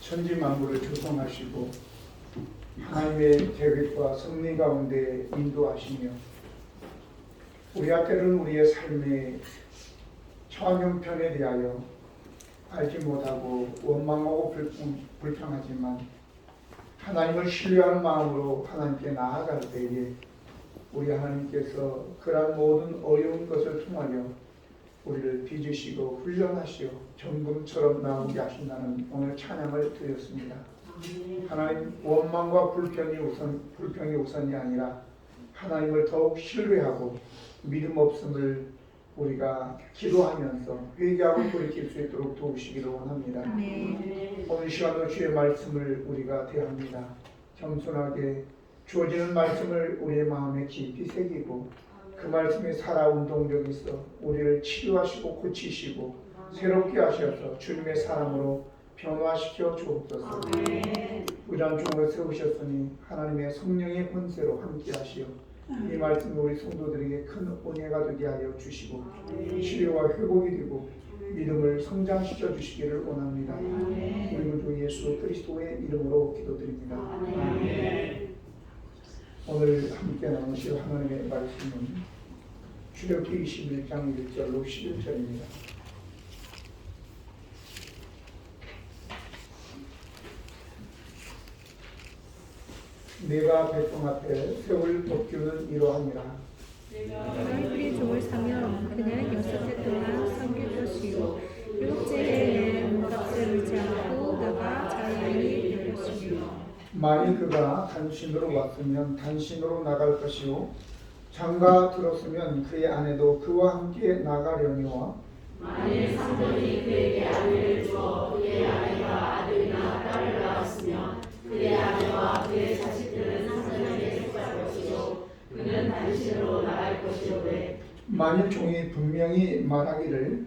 천지 만물을 조성하시고 하나님의 계획과 섭리 가운데 인도하시며 우리가 때로는 우리의 삶의 처한 형편에 대하여 알지 못하고 원망하고 불평하지만 하나님을 신뢰하는 마음으로 하나님께 나아갈 때에 우리 하나님께서 그러한 모든 어려운 것을 통하여 우리를 빚으시고 훈련하시어 정금처럼 나오게 하신다는 오늘 찬양을 드렸습니다. 하나님, 원망과 불평이 우선이 아니라 하나님을 더욱 신뢰하고 믿음 없음을 우리가 기도하면서 회개하고 돌이킬 수 있도록 도우시기를 원합니다. 오늘 시간도 주의 말씀을 우리가 대합니다. 겸손하게 주어지는 말씀을 우리의 마음에 깊이 새기고 그 말씀이 살아운동력이 있어 우리를 치유하시고 고치시고 새롭게 하셔서 주님의 사랑으로 변화시켜 주옵소서. 의란 종을 세우셨으니 하나님의 성령의 권세로 함께 하시어 이 말씀이 우리 성도들에게 큰 은혜가 되게 하여 주시고 치료와 회복이 되고 믿음을 성장시켜 주시기를 원합니다. 우리 주 예수 그리스도의 이름으로 기도드립니다. 오늘 함께 나누실 하나님의 말씀은 출애굽기 21장 1절로 11절입니다. 내가 백성 앞에 세울 법규는 이러하니라. 너희들이 종을 사면 그냥 6해 동안 섬길 것이요 일곱째에 값을 물지 않고 나가 자유인이 될 것이며 만일 그가 단신으로 왔으면 단신으로 나갈 것이요 장가 들었으면 그의 아내도 그와 함께 나가려니와 만일 상전이 그에게 아내를 주어 그의 아내가 아들이나 딸을 낳았으면 그의 아내와 그의 자식들은 상전에게 속할 것이요 그는 단신으로 나갈 것이오되 만일 종이 분명히 말하기를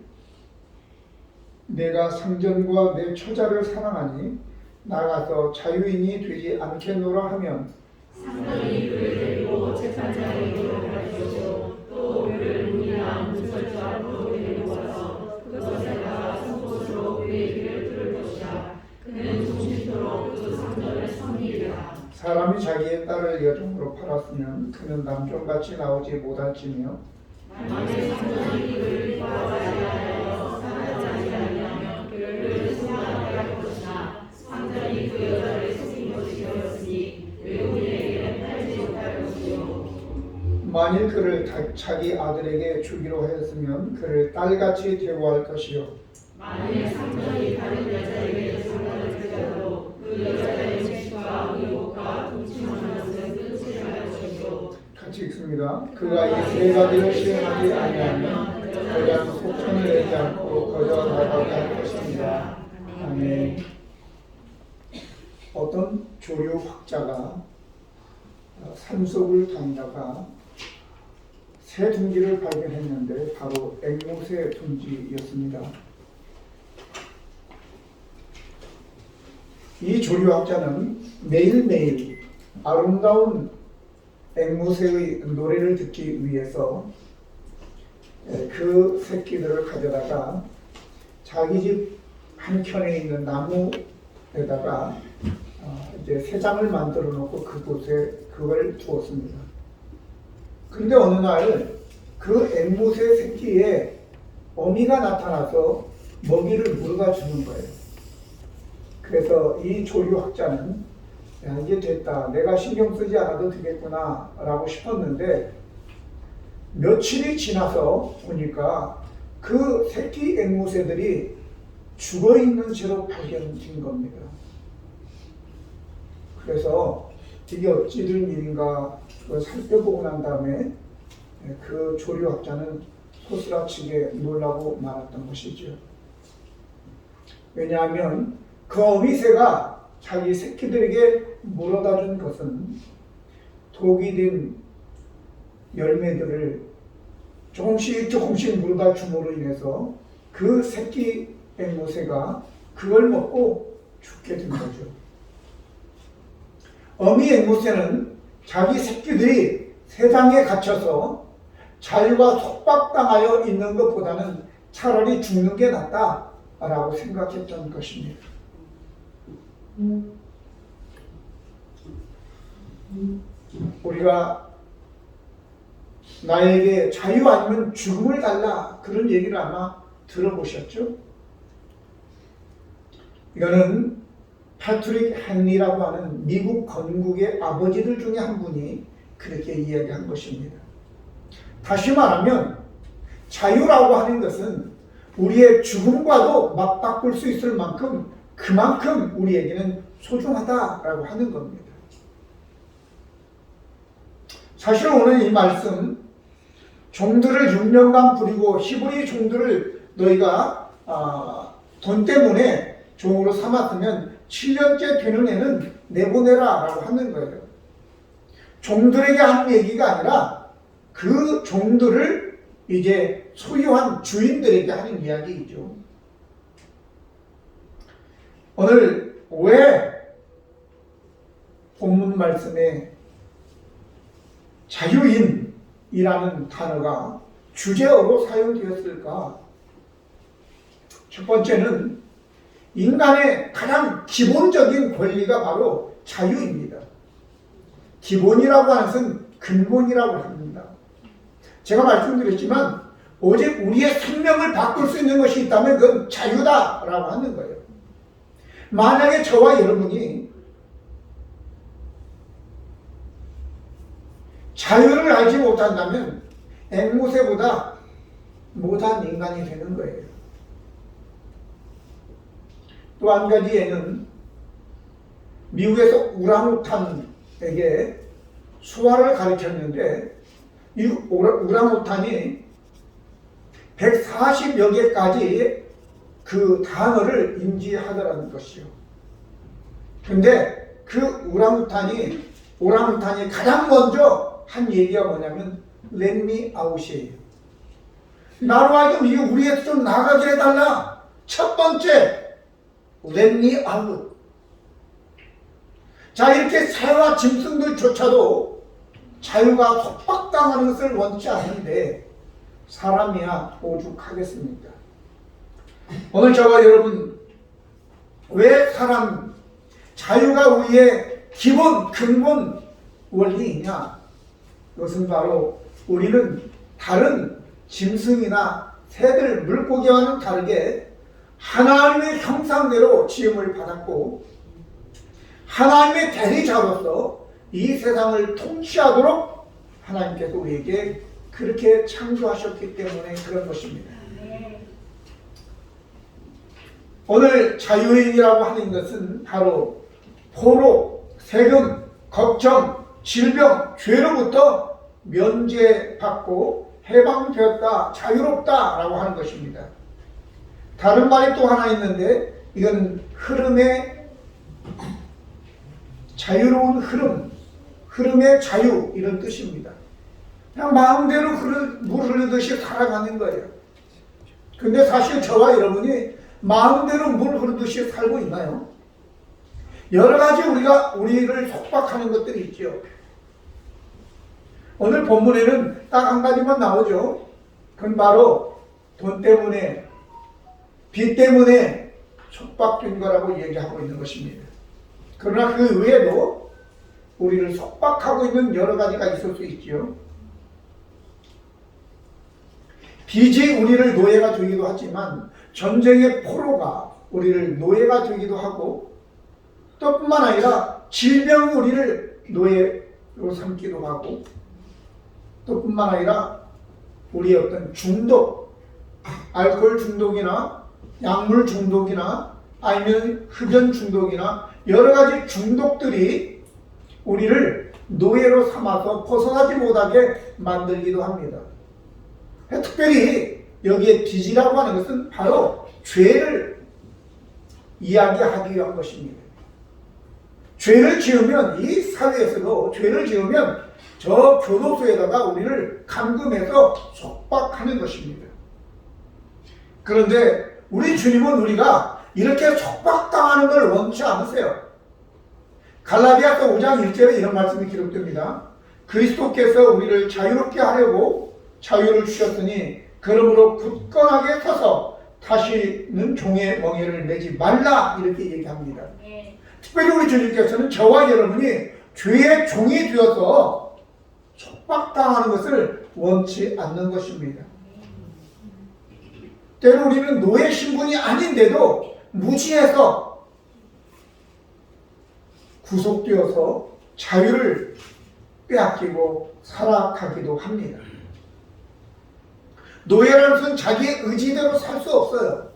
내가 상전과 내 처자를 사랑하니 나가서 자유인이 되지 않겠노라 하면 상전이 그를 데리고 재판장에 이르게 것이요 또 그를 문이나 문설주 앞으로 데리고 와서 그것에다가 송곳으로 그의 귀를 뚫을 것이라. 그는 종신토록 그 상전을 섬기리라. 사람이 자기의 딸을 여종으로 팔았으면 그는 남종같이 나오지 못할지며 만일 상전이 그를 구하지 아니하여 사랑하지 아니하면 그를 속임하게 할 것이나 상전이 그 여자를 속인 것이 되었으니 외국인에게는 팔지 못할 것이요 만일 그를 자기 아들에게 주기로 하였으면 그를 딸같이 대우할 것이요 만일 상전이 다른 여자에게 상관을 들여도 그 여자의 책과 의복과 동침하는 것은 끊지 말 것이요 같이 읽습니다. 그가 이 세 가지를 시행하지 아니하면 그냥 속천을 내지 않고 거저 나가게 할 것입니다. 아멘. 어떤 조류학자가 산속을 다니다가 새 둥지를 발견했는데 바로 앵무새 둥지였습니다. 이 조류학자는 매일매일 아름다운 앵무새의 노래를 듣기 위해서 그 새끼들을 가져다가 자기 집 한켠에 있는 나무에다가 이제 새장을 만들어 놓고 그곳에 그걸 두었습니다. 근데 어느 날 그 앵무새 새끼에 어미가 나타나서 먹이를 물어다 주는 거예요. 그래서 이 조류학자는 야, 이제 됐다. 내가 신경 쓰지 않아도 되겠구나 라고 싶었는데 며칠이 지나서 보니까 그 새끼 앵무새들이 죽어있는 채로 발견된 겁니다. 그래서 이게 어찌 된 일인가 살펴보고 난 다음에 그 조류학자는 소스라치게 놀라고 말았던 것이죠. 왜냐하면 그 어미새가 자기 새끼들에게 물어다 준 것은 독이 된 열매들을 조금씩 물어다 줌으로 인해서 그 새끼 앵무새가 그걸 먹고 죽게 된 거죠. 어미 앵무새는 자기 새끼들이 새장에 갇혀서 자유가 속박당하여 있는 것보다는 차라리 죽는 게 낫다라고 생각했던 것입니다. 우리가 나에게 자유 아니면 죽음을 달라 그런 얘기를 아마 들어보셨죠? 이거는 패트릭 헨리라고 하는 미국 건국의 아버지들 중에 한 분이 그렇게 이야기한 것입니다. 다시 말하면 자유라고 하는 것은 우리의 죽음과도 맞바꿀 수 있을 만큼 그만큼 우리에게는 소중하다라고 하는 겁니다. 사실 오늘 이 말씀 종들을 6년간 부리고 히브리 종들을 너희가 돈 때문에 종으로 삼았으면 7년째 되는 애는 내보내라 라고 하는 거예요. 종들에게 하는 얘기가 아니라 그 종들을 이제 소유한 주인들에게 하는 이야기이죠. 오늘 왜 본문 말씀에 자유인이라는 단어가 주제어로 사용되었을까? 첫 번째는 인간의 가장 기본적인 권리가 바로 자유입니다. 기본이라고 하는 것은 근본이라고 합니다. 제가 말씀드렸지만 오직 우리의 생명을 바꿀 수 있는 것이 있다면 그건 자유다라고 하는 거예요. 만약에 저와 여러분이 자유를 알지 못한다면 앵무새보다 못한 인간이 되는 거예요. 또 한 가지에는 미국에서 우랑우탄에게 수화를 가르쳤는데 이 우랑우탄이 140여 개까지 그 단어를 인지하더라는 것이요. 근데 그 오랑우탄이 가장 먼저 한 얘기가 뭐냐면 Let me out이에요. 나로 하여금 이거 우리에서 좀 나가게 해달라. 첫 번째 Let me out. 자, 이렇게 새와 짐승들조차도 자유가 속박당하는 것을 원치 않는데 사람이야 오죽하겠습니까? 오늘 저와 여러분, 왜 자유가 우리의 기본 근본 원리이냐? 그것은 바로 우리는 다른 짐승이나 새들, 물고기와는 다르게 하나님의 형상대로 지음을 받았고 하나님의 대리자로서 이 세상을 통치하도록 하나님께서 우리에게 그렇게 창조하셨기 때문에 그런 것입니다. 오늘 자유인이라고 하는 것은 바로 포로, 세금, 걱정, 질병, 죄로부터 면제받고 해방되었다, 자유롭다라고 하는 것입니다. 다른 말이 또 하나 있는데 이건 흐름의 자유로운 흐름의 자유 이런 뜻입니다. 그냥 마음대로 물 흐르듯이 살아가는 거예요. 근데 사실 저와 여러분이 마음대로 물 흐르듯이 살고 있나요? 여러 가지 우리를 속박하는 것들이 있죠. 오늘 본문에는 딱 한 가지만 나오죠. 그건 바로 돈 때문에, 빚 때문에 속박된 거라고 얘기하고 있는 것입니다. 그러나 그 외에도 우리를 속박하고 있는 여러 가지가 있을 수 있죠. 빚이 우리를 노예가 되기도 하지만 전쟁의 포로가 우리를 노예가 되기도 하고 또 뿐만 아니라 질병이 우리를 노예로 삼기도 하고 또 뿐만 아니라 우리의 어떤 중독, 알코올 중독이나 약물 중독이나 아니면 흡연 중독이나 여러 가지 중독들이 우리를 노예로 삼아서 벗어나지 못하게 만들기도 합니다. 특별히 여기에 빚이라고 하는 것은 바로 죄를 이야기하기 위한 것입니다. 죄를 지으면 이 사회에서도 죄를 지으면 저 교도소에다가 우리를 감금해서 속박하는 것입니다. 그런데 우리 주님은 우리가 이렇게 속박당하는 걸 원치 않으세요. 갈라디아서 5장 1절에 이런 말씀이 기록됩니다. 그리스도께서 우리를 자유롭게 하려고 자유를 주셨으니 그러므로 굳건하게 서서 다시는 종의 멍에를 매지 말라 이렇게 얘기합니다. 특별히 우리 주님께서는 저와 여러분이 죄의 종이 되어서 속박당하는 것을 원치 않는 것입니다. 때로 우리는 노예 신분이 아닌데도 무지해서 구속되어서 자유를 빼앗기고 살아가기도 합니다. 노예라는 것은 자기의 의지대로 살 수 없어요.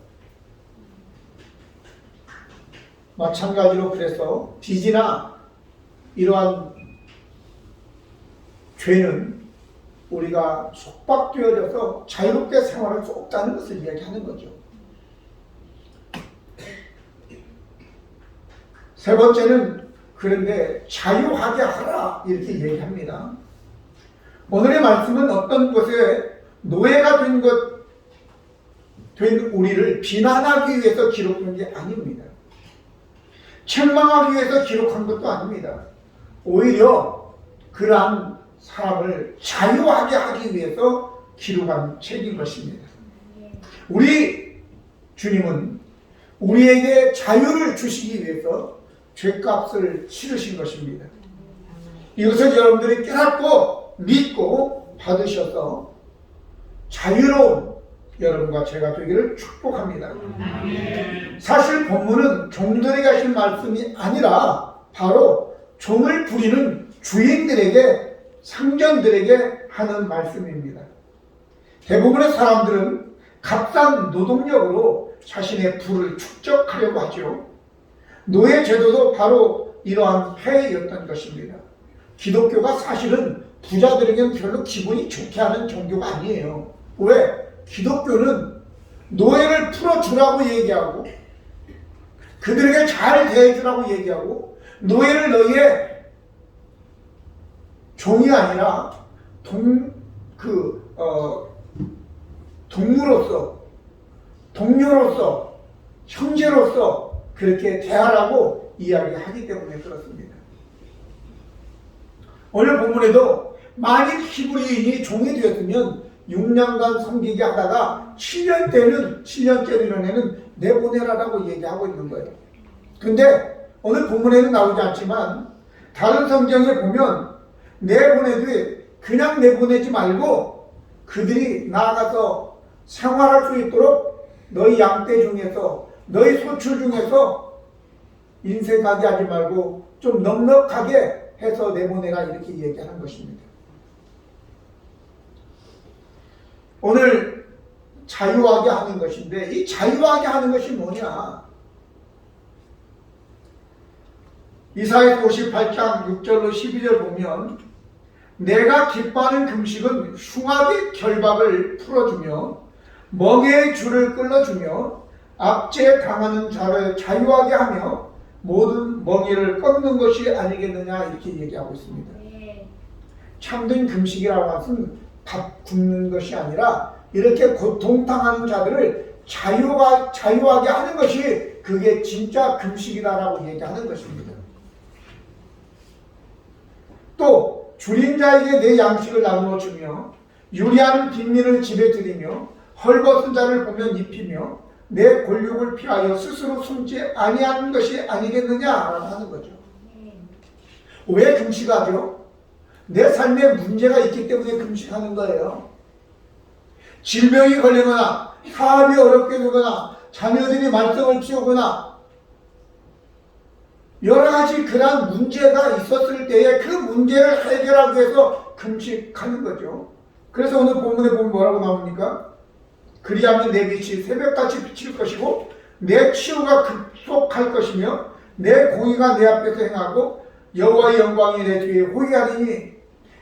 마찬가지로 그래서 빚이나 이러한 죄는 우리가 속박되어져서 자유롭게 생활할 수 없다는 것을 이야기하는 거죠. 세 번째는 그런데 자유하게 하라 이렇게 얘기합니다. 오늘의 말씀은 어떤 것에 노예가 된 우리를 비난하기 위해서 기록한 게 아닙니다. 책망하기 위해서 기록한 것도 아닙니다. 오히려 그러한 사람을 자유하게 하기 위해서 기록한 책인 것입니다. 우리 주님은 우리에게 자유를 주시기 위해서 죄값을 치르신 것입니다. 이것을 여러분들이 깨닫고 믿고 받으셔서 자유로운 여러분과 제가 되기를 축복합니다. 사실 본문은 종들에게 하신 말씀이 아니라 바로 종을 부리는 주인들에게, 상전들에게 하는 말씀입니다. 대부분의 사람들은 값싼 노동력으로 자신의 부를 축적하려고 하죠. 노예 제도도 바로 이러한 폐해였던 것입니다. 기독교가 사실은 부자들에게는 별로 기분이 좋게 하는 종교가 아니에요. 왜? 기독교는 노예를 풀어주라고 얘기하고 그들에게 잘 대해주라고 얘기하고 노예를 너희의 종이 아니라 동무로서, 동료로서, 형제로서 그렇게 대하라고 이야기하기 때문에 그렇습니다. 오늘 본문에도 만일 히브리인이 종이 되었으면 6년간 섬기게 하다가 7년째로 이런 애는 내보내라라고 얘기하고 있는 거예요. 근데 오늘 본문에는 나오지 않지만 다른 성경에 보면 내보내도 그냥 내보내지 말고 그들이 나아가서 생활할 수 있도록 너희 양떼 중에서 너희 소출 중에서 인색하게 하지 말고 좀 넉넉하게 해서 내보내라 이렇게 얘기하는 것입니다. 오늘 자유하게 하는 것인데 이 자유하게 하는 것이 뭐냐? 이사야 58장 6절로 12절 보면 내가 기뻐하는 금식은 흉악의 결박을 풀어주며 멍에의 줄을 끌어주며 압제 당하는 자를 자유하게 하며 모든 멍에를 꺾는 것이 아니겠느냐 이렇게 얘기하고 있습니다. 참된 금식이라고 하는 것은 밥 굶는 것이 아니라 이렇게 고통당하는 자들을 자유하게 하는 것이 그게 진짜 금식이다라고 얘기하는 것입니다. 또 줄인 자에게 내 양식을 나누어 주며 유리하는 빈민을 집에 들이며 헐벗은 자를 보면 입히며 내 골육을 피하여 스스로 숨지 아니하는 것이 아니겠느냐라고 하는 거죠. 왜 금식하죠? 내 삶에 문제가 있기 때문에 금식하는 거예요. 질병이 걸리거나 사업이 어렵게 되거나 자녀들이 말썽을 피우거나 여러 가지 그런 문제가 있었을 때에 그 문제를 해결하기 위해서 금식하는 거죠. 그래서 오늘 본문에 보면 뭐라고 나옵니까? 그리하면 내 빛이 새벽같이 비칠 것이고 내 치유가 급속할 것이며 내 공의가 내 앞에서 행하고 여호와의 영광이 내 뒤에 호위하리니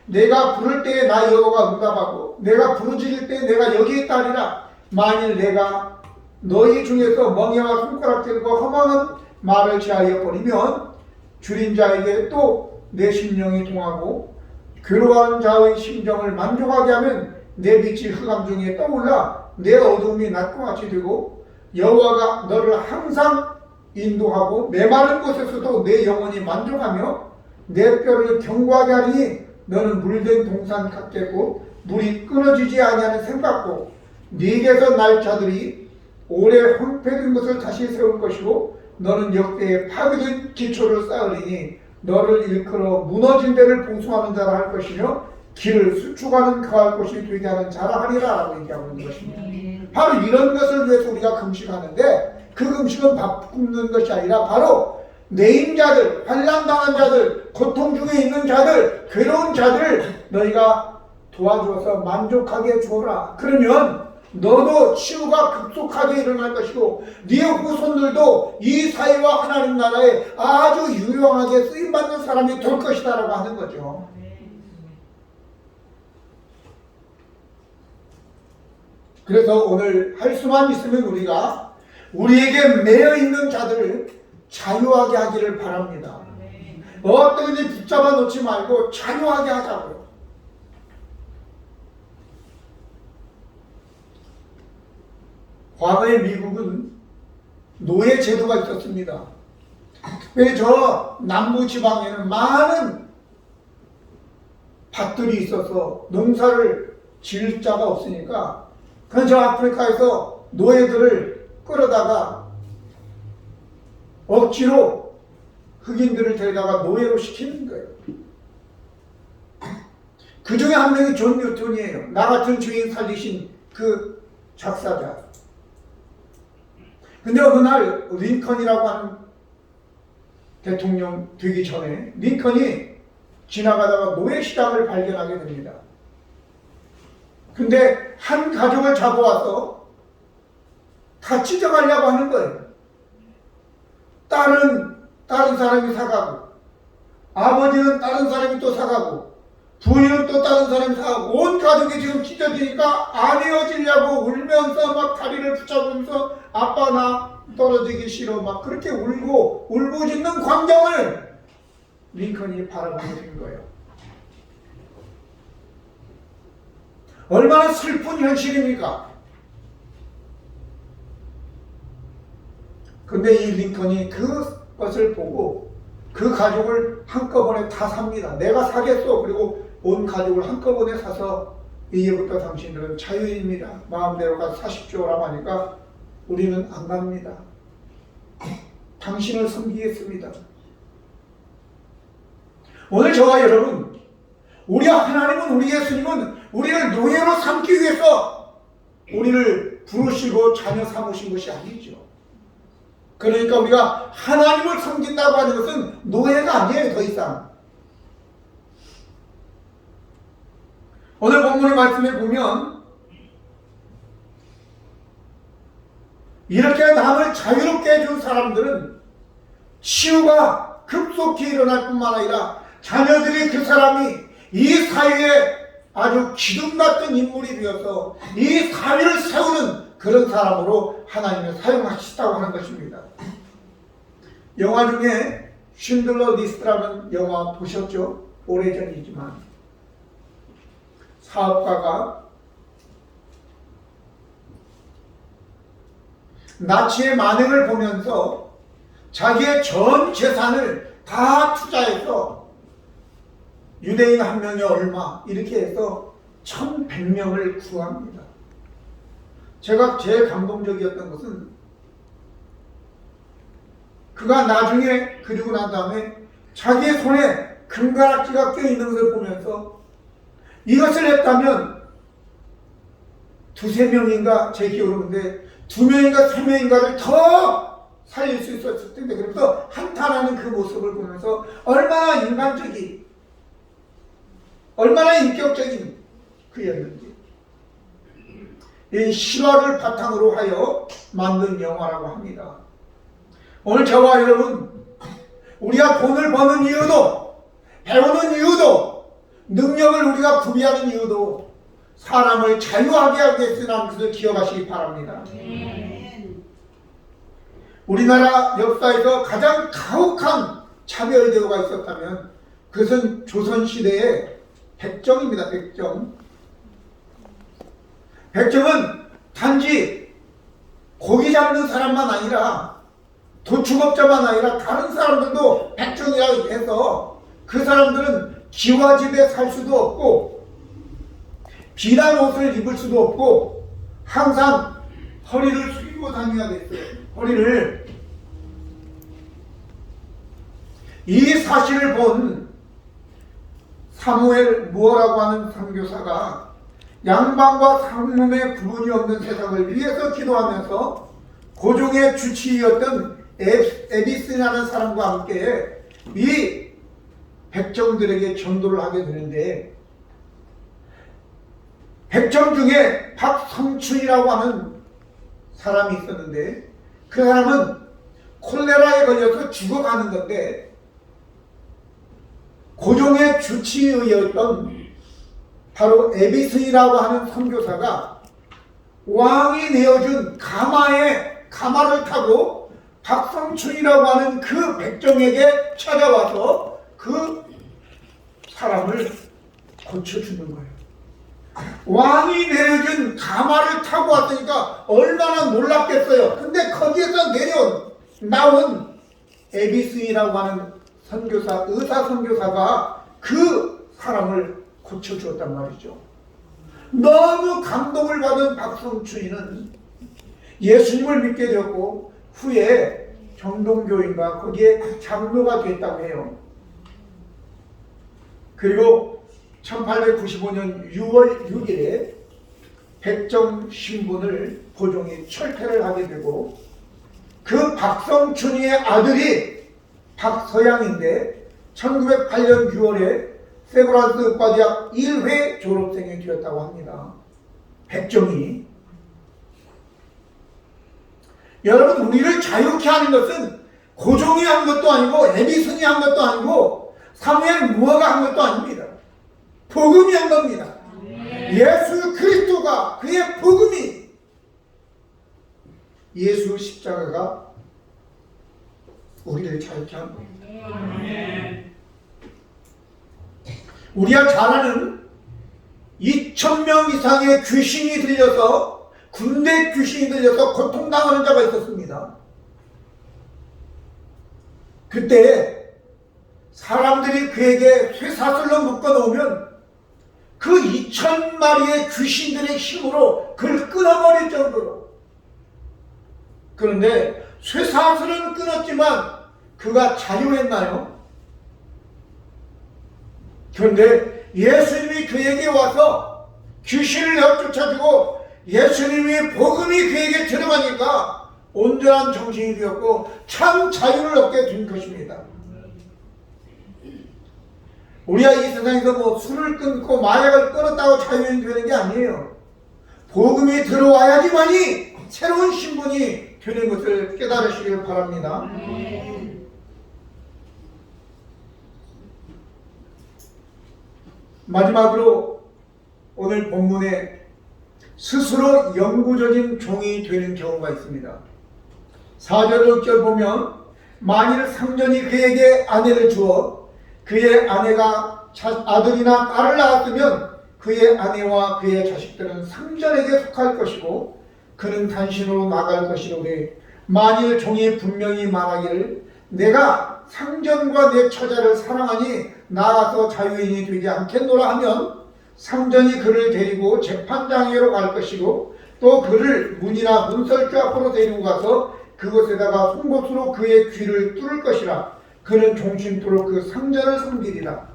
내가 부를 때에 나 여호와가 응답하고 내가 부르짖을 때에 내가 여기 있다리라. 만일 내가 너희 중에서 멍에와 손가락들과 허망한 말을 제하여 버리면 줄인 자에게 또 내 심령이 통하고 괴로워하는 자의 심정을 만족하게 하면 내 빛이 흑암 중에 떠올라 내 어둠이 낮과 같이 되고 여호와가 너를 항상 인도하고 메마른 곳에서도 내 영혼이 만족하며 내 뼈를 견고하게 하리니 너는 물된 동산 같겠고 물이 끊어지지 아니하는 샘 같고 네게서 날 자들이 오래 황폐된 것을 다시 세울 것이고 너는 역대에 파괴된 기초를 쌓으리니 너를 일컬어 무너진 데를 봉숭하는 자라 할 것이며 길을 수축하는 거할 곳이 되게 하는 자라 하리라 라고 얘기하고 있는 것입니다. 바로 이런 것을 위해서 우리가 금식하는데 그 금식은 밥 굶는 것이 아니라 바로 내인 자들, 환난당한 자들, 고통 중에 있는 자들, 괴로운 자들을 너희가 도와주어서 만족하게 주어라. 그러면 너도 치유가 급속하게 일어날 것이고 네 후손들도 이 사회와 하나님 나라에 아주 유용하게 쓰임받는 사람이 될 것이다 라고 하는 거죠. 그래서 오늘 할 수만 있으면 우리가 우리에게 매여 있는 자들을 자유하게 하기를 바랍니다. 어떻게든 붙잡아 놓지 말고 자유하게 하자고요. 과거의 미국은 노예 제도가 있었습니다. 특별히 저 남부 지방에는 많은 밭들이 있어서 농사를 지을 자가 없으니까 그래서 저 아프리카에서 노예들을 끌어다가 억지로 흑인들을 데려다가 노예로 시키는 거예요. 그 중에 한 명이 존 뉴턴이에요. 나 같은 주인 살리신 그 작사자. 근데 어느 날 링컨이라고 하는 대통령 되기 전에 링컨이 지나가다가 노예시장을 발견하게 됩니다. 근데 한 가족을 잡아와서 다 찢어가려고 하는 거예요. 딸은 다른 사람이 사가고, 아버지는 다른 사람이 또 사가고, 부인은 또 다른 사람이 사가고, 온 가족이 지금 찢어지니까 안 헤어지려고 울면서 막 다리를 붙잡으면서 아빠 나 떨어지기 싫어 막 그렇게 울고 울부짖는 광경을 링컨이 바라보게 된 거예요. 얼마나 슬픈 현실입니까? 근데 이 링컨이 그것을 보고 그 가족을 한꺼번에 다 삽니다. 내가 사겠어. 그리고 온 가족을 한꺼번에 사서 이제부터 당신들은 자유인입니다. 마음대로 가서 사십시오라고 하니까 우리는 안 갑니다. 당신을 섬기겠습니다. 오늘 저와 여러분, 우리 하나님은, 우리 예수님은 우리를 노예로 삼기 위해서 우리를 부르시고 자녀 삼으신 것이 아니죠. 그러니까 우리가 하나님을 섬긴다고 하는 것은 노예가 아니에요, 더 이상. 오늘 본문의 말씀에 보면 이렇게 남을 자유롭게 해준 사람들은 치유가 급속히 일어날 뿐만 아니라 자녀들이 그 사람이 이 사회에 아주 기둥 같은 인물이 되어서 이 사회를 세우는 그런 사람으로 하나님을 사용하시다고 하는 것입니다. 영화 중에 쉰들러 리스트라는 영화 보셨죠? 오래전이지만 사업가가 나치의 만행을 보면서 자기의 전 재산을 다 투자해서 유대인 한 명이 얼마 이렇게 해서 1100명을 구합니다. 제가 제일 감동적이었던 것은 그가 나중에 그리고 난 다음에 자기의 손에 금가락지가 껴있는 것을 보면서 이것을 했다면 두세 명인가 제 기억으로는데 2명인가 3명인가를 더 살릴 수 있었을 텐데 그래서 한탄하는 그 모습을 보면서 얼마나 인간적인 얼마나 인격적인 그였는지 이 실화를 바탕으로 하여 만든 영화라고 합니다. 오늘 저와 여러분 우리가 돈을 버는 이유도 배우는 이유도 능력을 우리가 구비하는 이유도 사람을 자유하게 하기 위해서라는 것을 기억하시기 바랍니다. 우리나라 역사에서 가장 가혹한 차별 제도가 있었다면 그것은 조선시대의 백정입니다. 백정은 단지 고기 잡는 사람만 아니라 도축업자만 아니라 다른 사람들도 백정이라고 해서 그 사람들은 기와집에 살 수도 없고 비단 옷을 입을 수도 없고 항상 허리를 숙이고 다녀야 됐어요. 허리를 이 사실을 본 사무엘 무어라고 하는 선교사가 양반과 상놈의 구분이 없는 세상을 위해서 기도하면서 고종의 주치의였던 에비스라는 사람과 함께 이 백정들에게 전도를 하게 되는데, 백정 중에 박성춘이라고 하는 사람이 있었는데, 그 사람은 콜레라에 걸려서 죽어가는 건데, 고종의 주치의였던 바로 에비슨이라고 하는 선교사가 왕이 내어준 가마를 타고 박성춘이라고 하는 그 백정에게 찾아와서 그 사람을 고쳐주는 거예요. 왕이 내려준 가마를 타고 왔으니까 얼마나 놀랐겠어요. 근데 거기에서 나온 에비슨이라고 하는 선교사, 의사 선교사가 그 사람을 고쳐주었단 말이죠. 너무 감동을 받은 박성춘이는 예수님을 믿게 되었고 후에 정동교인가 거기에 장로가 됐다고 해요. 그리고 1895년 6월 6일에 백정 신분을 고종이 철폐를 하게 되고, 그 박성춘이의 아들이 박서양인데 1908년 6월에 세브란스 의과대학 1회 졸업생이 되었다고 합니다. 백정이. 여러분, 우리를 자유케 하는 것은 고종이 한 것도 아니고 에디슨이 한 것도 아니고 사무엘 무어가 한 것도 아닙니다. 복음이 한 겁니다. 예수 그리스도가, 그의 복음이, 예수 십자가가 우리를 자유케 한 겁니다. 우리가 잘 아는 2,000명 이상의 귀신이 들려서, 군대 귀신이 들려서 고통당하는 자가 있었습니다. 그때 사람들이 그에게 쇠사슬로 묶어놓으면 그 2,000마리의 귀신들의 힘으로 그를 끊어버릴 정도로. 그런데 쇠사슬은 끊었지만 그가 자유했나요? 그런데 예수님이 그에게 와서 귀신을 내쫓아주고 예수님의 복음이 그에게 들어가니까 온전한 정신이 되었고 참 자유를 얻게 된 것입니다. 우리가 이 세상에서 뭐 술을 끊고 마약을 끊었다고 자유인이 되는 게 아니에요. 복음이 들어와야지만이 새로운 신분이 되는 것을 깨달으시길 바랍니다. 마지막으로 오늘 본문에 스스로 영구적인 종이 되는 경우가 있습니다. 4절 6절 보면, 만일 상전이 그에게 아내를 주어 그의 아내가 아들이나 딸을 낳았으면 그의 아내와 그의 자식들은 상전에게 속할 것이고 그는 단신으로 나갈 것이로되, 만일 종이 분명히 말하기를 내가 상전과 내 처자를 사랑하니 나가서 자유인이 되지 않겠노라 하면 상전이 그를 데리고 재판장에로 갈 것이고 또 그를 문이나 문설주 앞으로 데리고 가서 그곳에다가 송곳으로 그의 귀를 뚫을 것이라. 그는 종신토록 그 상전을 섬기리라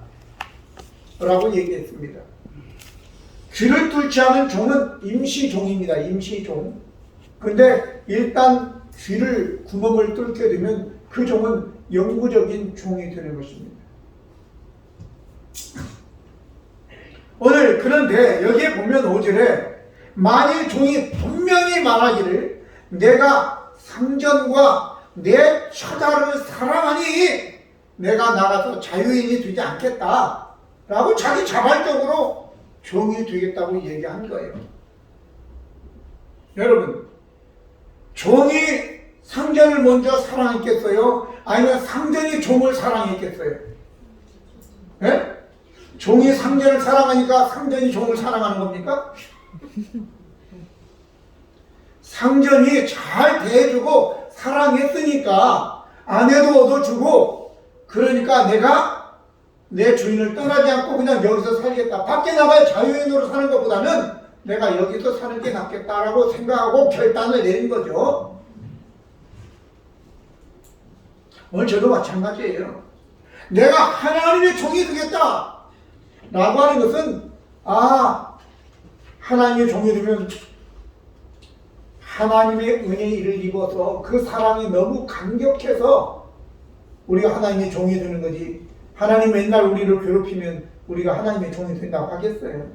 라고 얘기했습니다. 귀를 뚫지 않은 종은 임시종입니다. 임시종. 근데 일단 귀를 구멍을 뚫게 되면 그 종은 영구적인 종이 되는 것입니다. 오늘 그런데 여기에 보면 5절에 만일 종이 분명히 말하기를 내가 상전과 내 처자를 사랑하니 내가 나가서 자유인이 되지 않겠다 라고 자기 자발적으로 종이 되겠다고 얘기한 거예요. 여러분, 종이 상전을 먼저 사랑했겠어요? 아니면 상전이 종을 사랑했겠어요? 네? 종이 상전을 사랑하니까 상전이 종을 사랑하는 겁니까? 상전이 잘 대해주고 사랑했으니까 아내도 얻어주고, 그러니까 내가 내 주인을 떠나지 않고 그냥 여기서 살겠다. 밖에 나가야 자유인으로 사는 것보다는 내가 여기서 사는 게 낫겠다라고 생각하고 결단을 내린 거죠. 오늘 저도 마찬가지예요. 내가 하나님의 종이 되겠다 라고 하는 것은 하나님의 종이 되면 하나님의 은혜의 일을 입어서 그 사랑이 너무 감격해서 우리가 하나님의 종이 되는 거지, 하나님 맨날 우리를 괴롭히면 우리가 하나님의 종이 된다고 하겠어요?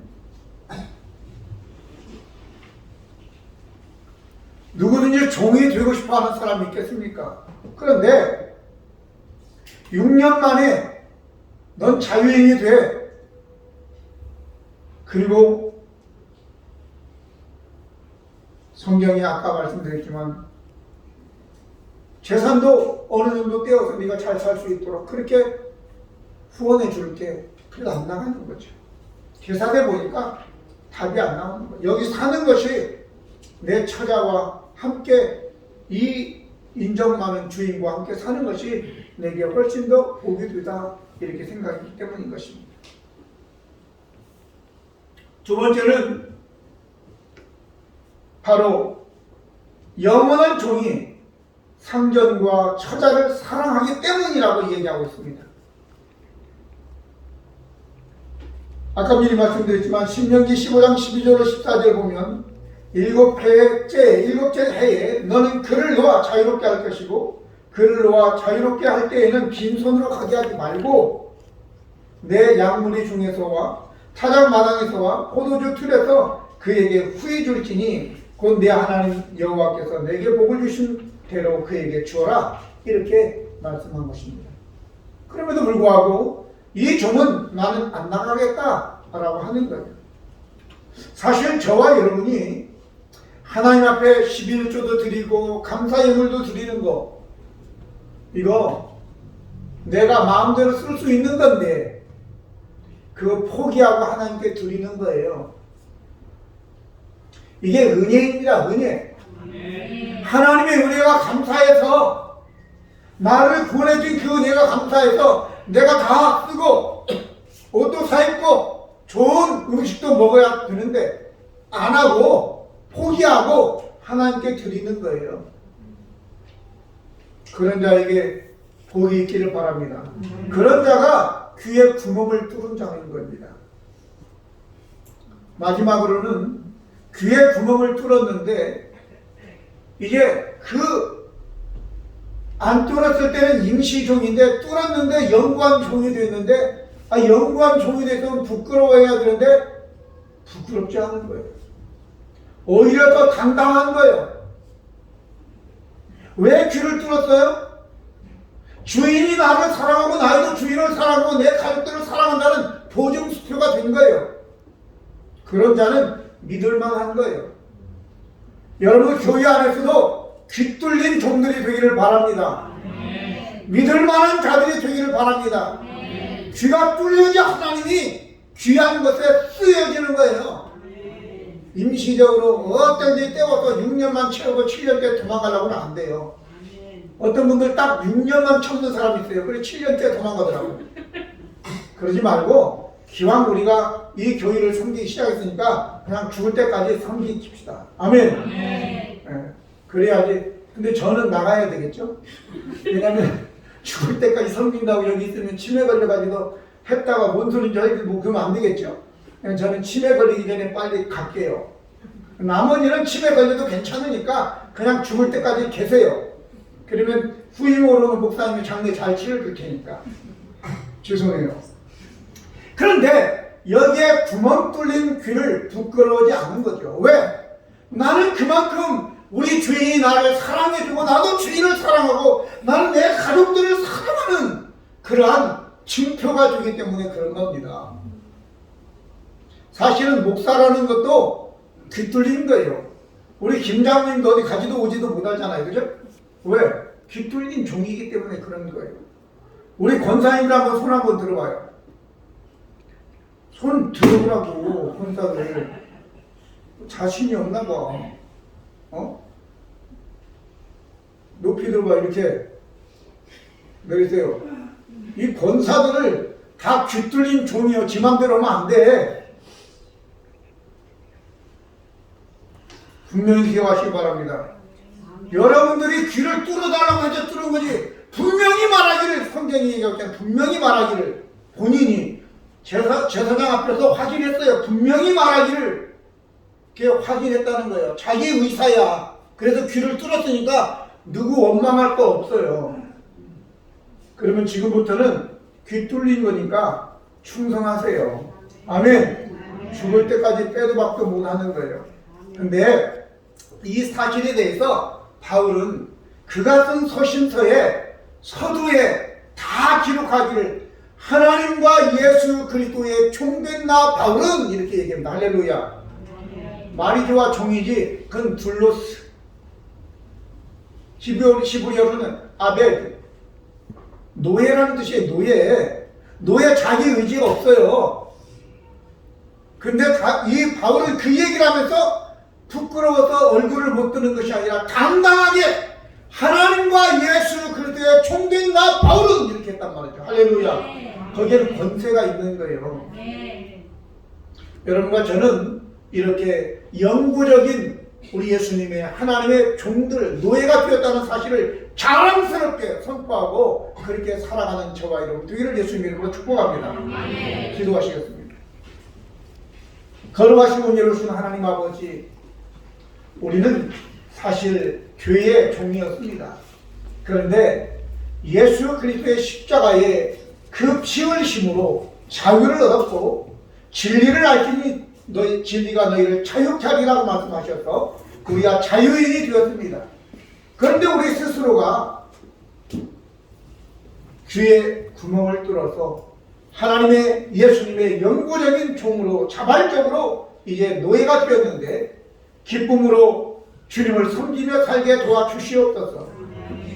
누구든지 종이 되고 싶어 하는 사람이 있겠습니까? 그런데 6년 만에 넌 자유인이 돼. 그리고 성경이 아까 말씀드렸지만 재산도 어느 정도 떼어서 네가 잘 살 수 있도록 그렇게 후원해 줄게. 그래도 안 나가는 거죠. 계산해 보니까 답이 안 나오는 거예요. 여기 사는 것이 내 처자와 함께 이 인정 많은 주인과 함께 사는 것이 내게 훨씬 더 복이 되다, 이렇게 생각하기 때문인 것입니다. 두 번째는 바로 영원한 종이 상전과 처자를 사랑하기 때문이라고 얘기하고 있습니다. 아까 미리 말씀드렸지만 신명기 15장 12절로 14절 보면 일곱째 해에 너는 그를 놓아 자유롭게 할 것이고 그를 놓아 자유롭게 할 때에는 빈손으로 가게 하지 말고 내 양무리 중에서와 타작 마당에서와 포도주 틀에서 그에게 후히 줄지니 곧 내 하나님 여호와께서 내게 복을 주신 대로 그에게 주어라, 이렇게 말씀한 것입니다. 그럼에도 불구하고 이 종은 나는 안 나가겠다 라고 하는 거예요. 사실 저와 여러분이 하나님 앞에 11조도 드리고 감사 예물도 드리는 거, 이거 내가 마음대로 쓸 수 있는 건데 그거 포기하고 하나님께 드리는 거예요. 이게 은혜입니다. 은혜. 하나님의 은혜가 감사해서, 나를 구원해준 그 은혜가 감사해서 내가 다 쓰고 옷도 사입고 좋은 음식도 먹어야 되는데 안 하고 포기하고 하나님께 드리는 거예요. 그런 자에게 복이 있기를 바랍니다. 그런 자가 귀에 구멍을 뚫은 자인 겁니다. 마지막으로는 귀에 구멍을 뚫었는데 이제 안 뚫었을 때는 임시종인데 뚫었는데 영구한 종이 됐는데 영구한 종이 됐으면 부끄러워해야 되는데 부끄럽지 않은 거예요. 오히려 더 당당한 거예요. 왜 귀를 뚫었어요? 주인이 나를 사랑하고 나도 주인을 사랑하고 내 가족들을 사랑한다는 보증수표가 된 거예요. 그런 자는 믿을만한 거예요. 여러분 교회 안에서도 귀 뚫린 종들이 되기를 바랍니다. 믿을만한 자들이 되기를 바랍니다. 귀가 뚫려야 하나님이 귀한 것에 쓰여지는 거예요. 임시적으로 어떤지 때워서 6년만 채우고 7년째 도망가려고는 안 돼요. 어떤 분들 딱 6년만 참는 사람이 있어요. 그래 7년째 도망가더라고요. 그러지 말고 기왕 우리가 이 교회를 섬기기 시작했으니까 그냥 죽을 때까지 섬기십시다. 아멘. 네. 그래야지. 근데 저는 나가야 되겠죠? 왜냐면 죽을 때까지 섬긴다고 여기 있으면 치매 걸려가지고 했다가 뭔 소리인지 뭐 그러면 안 되겠죠? 저는 치매 걸리기 전에 빨리 갈게요. 나머지는 치매 걸려도 괜찮으니까 그냥 죽을 때까지 계세요. 그러면 후임으로는 목사님이 장례 잘 치러줄 테니까. 죄송해요. 그런데 여기에 구멍 뚫린 귀를 부끄러워하지 않은 거죠. 왜? 나는 그만큼 우리 주인이 나를 사랑해주고 나도 주인을 사랑하고 나는 내 가족들을 사랑하는 그러한 증표가 주기 때문에 그런 겁니다. 사실은 목사라는 것도 귀 뚫린 거예요. 우리 김장님도 어디 가지도 오지도 못하잖아요. 그죠? 왜? 귀 뚫린 종이기 때문에 그런 거예요. 우리 권사님들 한번 손 한번 들어봐요. 손 들어보라고, 권사들. 자신이 없나 봐. 높이 들어봐, 이렇게. 내리세요. 이 권사들을 다 귀 뚫린 종이요. 지 맘대로 하면 안 돼. 분명히 기억하시기 바랍니다. 여러분들이 귀를 뚫어달라고 해서 뚫은 거지, 분명히 말하기를 성경 성경이 얘기하면 분명히 말하기를, 본인이 제사장 앞에서 확인했어요. 분명히 말하기를 그게 확인했다는 거예요. 자기 의사야. 그래서 귀를 뚫었으니까 누구 원망할 거 없어요. 그러면 지금부터는 귀 뚫린 거니까 충성하세요. 아멘. 죽을 때까지 빼도 박도 못하는 거예요. 근데 이 사실에 대해서 바울은 그가 쓴 서신서에, 서두에 다 기록하기를 하나님과 예수 그리스도의 종된 나 바울은 이렇게 얘기합니다. 할렐루야. 말이지와 종이지 그건 둘로스. 히브리어로는 아벨, 노예라는 뜻이에요. 노예 자기 의지가 없어요. 근데 이 바울은 그 얘기를 하면서 부끄러워서 얼굴을 못 드는 것이 아니라 당당하게 하나님과 예수 그리스도의 총된 나 바울은 이렇게 했단 말이죠. 할렐루야. 거기에는 권세가 있는 거예요. 여러분과 저는 이렇게 영구적인 우리 예수님의 하나님의 종들, 노예가 되었다는 사실을 자랑스럽게 선포하고 그렇게 살아가는 저와 여러분 되기를 예수님 이름으로 축복합니다. 기도하시겠습니다. 거룩하신 은혜로우신 하나님 아버지, 우리는 사실 교회의 종이었습니다. 그런데 예수 그리스도의 십자가의 그 피를 힘으로 자유를 얻었고 진리를 알지니 진리가 너희를 자유케 하리라고 말씀하셔서 우리가 자유인이 되었습니다. 그런데 우리 스스로가 귀에 구멍을 뚫어서 하나님의 예수님의 영구적인 종으로 자발적으로 이제 노예가 되었는데 기쁨으로 주님을 섬기며 살게 도와주시옵소서.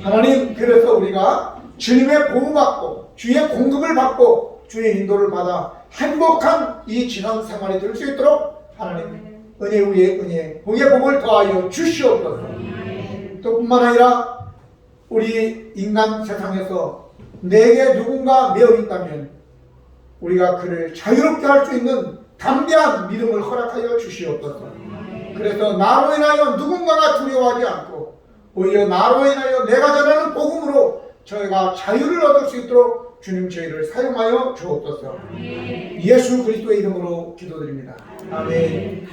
하나님, 그래서 우리가 주님의 보호받고 주의 공급을 받고 주의 인도를 받아 행복한 이 지상 생활이 될 수 있도록 하나님 은혜 위에 은혜, 복의 복을 더하여 주시옵소서. 또 뿐만 아니라 우리 인간 세상에서 내게 누군가 매여 있다면 우리가 그를 자유롭게 할 수 있는 담대한 믿음을 허락하여 주시옵소서. 그래서 나로 인하여 누군가가 두려워하지 않고 오히려 나로 인하여 내가 전하는 복음으로 저희가 자유를 얻을 수 있도록 주님 저희를 사용하여 주옵소서. 예수 그리스도의 이름으로 기도드립니다. 아멘.